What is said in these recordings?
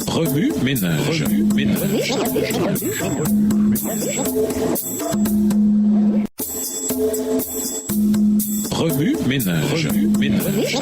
Revue Ménage. Revue Ménage.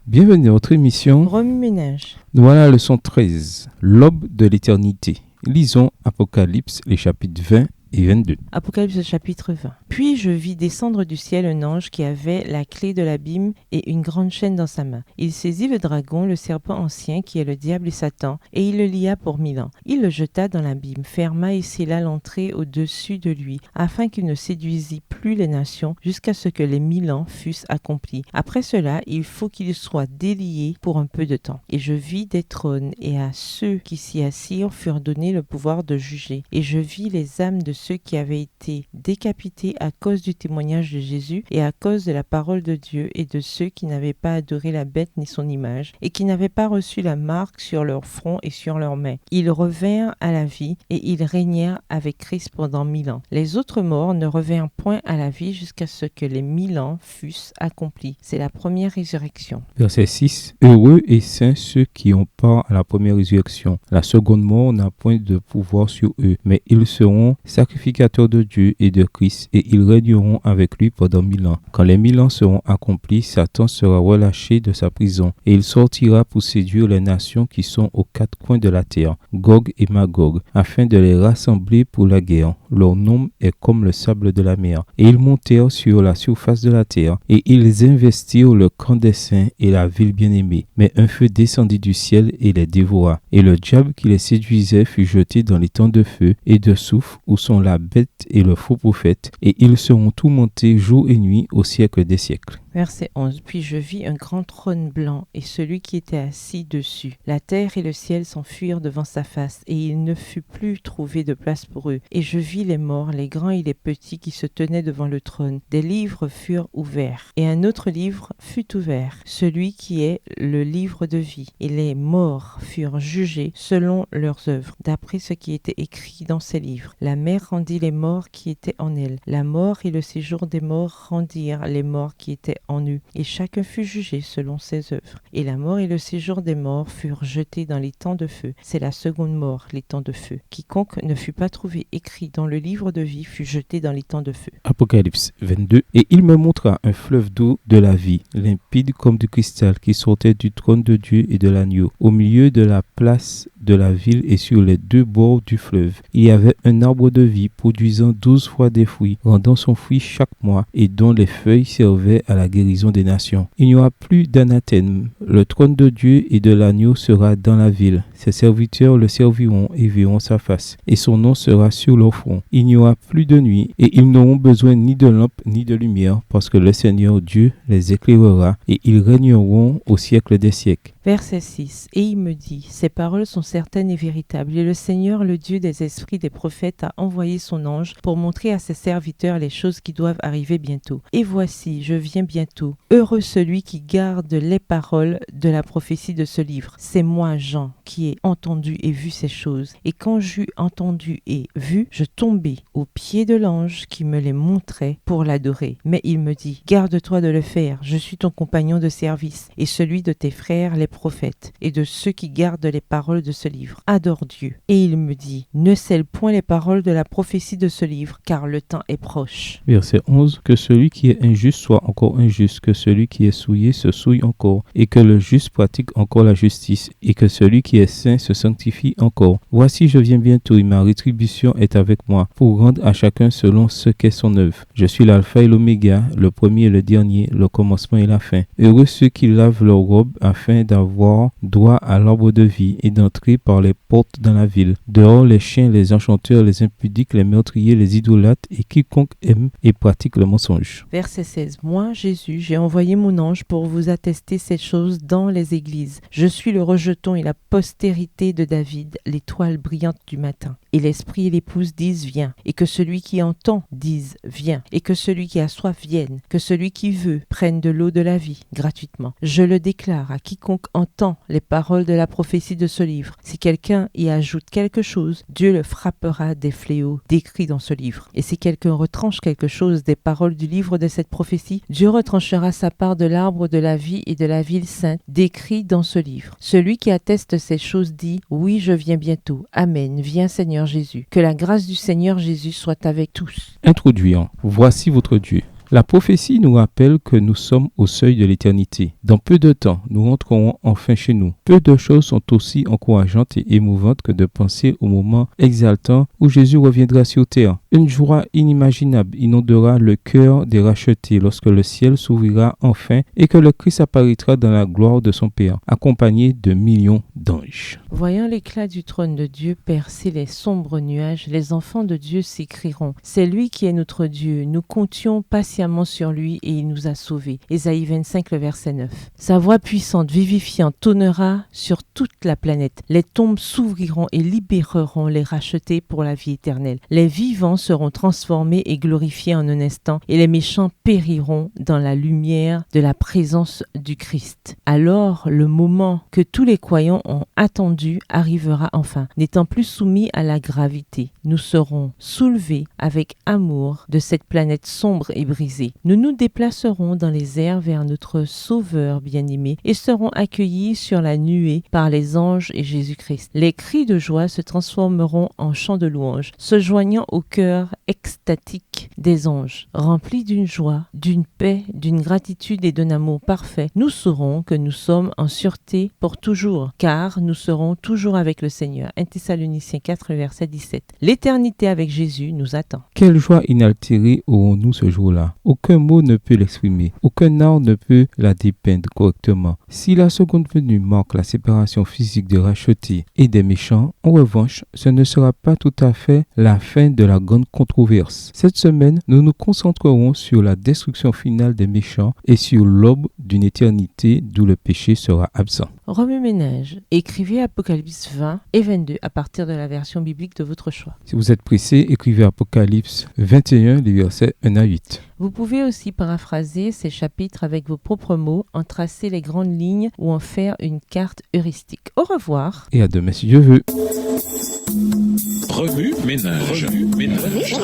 Bienvenue à votre émission Remue Ménage. Nous voilà à la leçon 13, l'aube de l'éternité. Lisons Apocalypse, les chapitres 20 et 22. Apocalypse chapitre 20. Puis je vis descendre du ciel un ange qui avait la clé de l'abîme et une grande chaîne dans sa main. Il saisit le dragon, le serpent ancien qui est le diable et Satan, et il le lia pour 1000 ans. Il le jeta dans l'abîme, ferma et scella l'entrée au-dessus de lui, afin qu'il ne séduisît plus les nations jusqu'à ce que les 1000 ans fussent accomplis. Après cela, il faut qu'il soit délié pour un peu de temps. Et je vis des trônes, et à ceux qui s'y assirent furent donnés le pouvoir de juger. Et je vis les âmes de ceux qui avaient été décapités à cause du témoignage de Jésus et à cause de la parole de Dieu, et de ceux qui n'avaient pas adoré la bête ni son image, et qui n'avaient pas reçu la marque sur leur front et sur leurs mains. Ils revinrent à la vie, et ils régnèrent avec Christ pendant 1000 ans. Les autres morts ne revinrent point à la vie jusqu'à ce que les 1000 ans fussent accomplis. C'est la première résurrection. Verset 6. Heureux et saints ceux qui ont part à la première résurrection. La seconde mort n'a point de pouvoir sur eux, mais ils seront sacrificateurs de Dieu et de Christ, et ils régneront avec lui pendant 1000 ans. Quand les 1000 ans seront accomplis, Satan sera relâché de sa prison, et il sortira pour séduire les nations qui sont aux quatre coins de la terre, Gog et Magog, afin de les rassembler pour la guerre. Leur nombre est comme le sable de la mer. Et ils montèrent sur la surface de la terre, et ils investirent le camp des saints et la ville bien-aimée. Mais un feu descendit du ciel et les dévora. Et le diable qui les séduisait fut jeté dans les temps de feu et de soufre, où sont la bête et le faux prophète, et ils seront tourmentés jour et nuit au siècle des siècles. Verset 11. Puis je vis un grand trône blanc et celui qui était assis dessus. La terre et le ciel s'enfuirent devant sa face, et il ne fut plus trouvé de place pour eux. Et je vis les morts, les grands et les petits, qui se tenaient devant le trône. Des livres furent ouverts, et un autre livre fut ouvert, celui qui est le livre de vie. Et les morts furent jugés selon leurs œuvres, d'après ce qui était écrit dans ces livres. La mer rendit les morts qui étaient en elle. La mort et le séjour des morts rendirent les morts qui étaient en eux, et chacun fut jugé selon ses œuvres. Et la mort et le séjour des morts furent jetés dans les temps de feu. C'est la seconde mort, les temps de feu. Quiconque ne fut pas trouvé écrit dans le livre de vie fut jeté dans les temps de feu. Apocalypse 22. Et il me montra un fleuve d'eau de la vie, limpide comme du cristal, qui sortait du trône de Dieu et de l'agneau, au milieu de la place de la ville et sur les deux bords du fleuve. Il y avait un arbre de vie produisant 12 fois des fruits, rendant son fruit chaque mois, et dont les feuilles servaient à la guérison des nations. Il n'y aura plus d'anathème. Le trône de Dieu et de l'agneau sera dans la ville. Ses serviteurs le serviront et verront sa face, et son nom sera sur leur front. Il n'y aura plus de nuit, et ils n'auront besoin ni de lampe ni de lumière, parce que le Seigneur Dieu les éclairera, et ils régneront au siècle des siècles. Verset 6. Et il me dit, ces paroles sont certaines et véritables, et le Seigneur, le Dieu des esprits des prophètes, a envoyé son ange pour montrer à ses serviteurs les choses qui doivent arriver bientôt. Et voici, je viens bientôt. Heureux celui qui garde les paroles de la prophétie de ce livre. C'est moi, Jean, qui ai entendu et vu ces choses. Et quand j'eus entendu et vu, je tombai aux pieds de l'ange qui me les montrait pour l'adorer. Mais il me dit, garde-toi de le faire, je suis ton compagnon de service, et celui de tes frères les prophètes, et de ceux qui gardent les paroles de ce livre. Adore Dieu. Et il me dit, ne scelle point les paroles de la prophétie de ce livre, car le temps est proche. Verset 11. Que celui qui est injuste soit encore injuste, que celui qui est souillé se souille encore, et que le juste pratique encore la justice, et que celui qui est saint se sanctifie encore. Voici, je viens bientôt, et ma rétribution est avec moi, pour rendre à chacun selon ce qu'est son œuvre. Je suis l'alpha et l'oméga, le premier et le dernier, le commencement et la fin. Heureux ceux qui lavent leurs robes, afin d'avoir droit à l'arbre de vie, et d'entrer par les portes dans la ville. Dehors, les chiens, les enchanteurs, les impudiques, les meurtriers, les idolâtres, et quiconque aime et pratique le mensonge. Verset 16. Moi, Jésus, j'ai envoyé mon ange pour vous attester ces choses dans les églises. Je suis le rejeton et la postérité de David, l'étoile brillante du matin. et l'esprit et l'épouse disent viens, et que celui qui entend dise viens, et que celui qui a soif vienne, que celui qui veut prenne de l'eau de la vie gratuitement. Je le déclare à quiconque entend les paroles de la prophétie de ce livre. Si quelqu'un y ajoute quelque chose, Dieu le frappera des fléaux décrits dans ce livre. Et si quelqu'un retranche quelque chose des paroles du livre de cette prophétie, Dieu retranchera sa part de l'arbre de la vie et de la ville sainte décrit dans ce livre. Celui qui atteste ces choses dit « Oui, je viens bientôt. Amen. Viens Seigneur Jésus. Que la grâce du Seigneur Jésus soit avec tous. » Introduisant, voici votre Dieu. La prophétie nous rappelle que nous sommes au seuil de l'éternité. Dans peu de temps, nous rentrerons enfin chez nous. Peu de choses sont aussi encourageantes et émouvantes que de penser au moment exaltant où Jésus reviendra sur terre. Une joie inimaginable inondera le cœur des rachetés lorsque le ciel s'ouvrira enfin et que le Christ apparaîtra dans la gloire de son Père, accompagné de millions d'anges. Voyant l'éclat du trône de Dieu percer les sombres nuages, les enfants de Dieu s'écrieront « C'est lui qui est notre Dieu. Nous comptions patiemment sur lui et il nous a sauvés. » Ésaïe 25, le verset 9. Sa voix puissante, vivifiante, tonnera sur toute la planète. Les tombes s'ouvriront et libéreront les rachetés pour la vie éternelle. Les vivants seront transformés et glorifiés en un instant et les méchants périront dans la lumière de la présence du Christ. Alors, le moment que tous les croyants ont attendu arrivera enfin, n'étant plus soumis à la gravité. Nous serons soulevés avec amour de cette planète sombre et brisée. Nous nous déplacerons dans les airs vers notre Sauveur bien-aimé et serons accueillis sur la nuée par les anges et Jésus-Christ. Les cris de joie se transformeront en chants de louange, se joignant au cœur extatique des anges. Remplis d'une joie, d'une paix, d'une gratitude et d'un amour parfait, nous saurons que nous sommes en sûreté pour toujours, car nous serons toujours avec le Seigneur. 1 Thessaloniciens 4, verset 17. L'éternité avec Jésus nous attend. Quelle joie inaltérée aurons-nous ce jour-là? Aucun mot ne peut l'exprimer, aucun art ne peut la dépeindre correctement. Si la seconde venue marque la séparation physique des rachetés et des méchants, en revanche, ce ne sera pas tout à fait la fin de la grande controverse. Cette semaine, nous nous concentrerons sur la destruction finale des méchants et sur l'aube d'une éternité d'où le péché sera absent. Remue-ménage. Écrivez Apocalypse 20 et 22 à partir de la version biblique de votre choix. Si vous êtes pressé, écrivez Apocalypse 21, les versets 1 à 8. Vous pouvez aussi paraphraser ces chapitres avec vos propres mots, en tracer les grandes lignes ou en faire une carte heuristique. Au revoir. Et à demain si Dieu veut. Remue-ménage. Remue-ménage.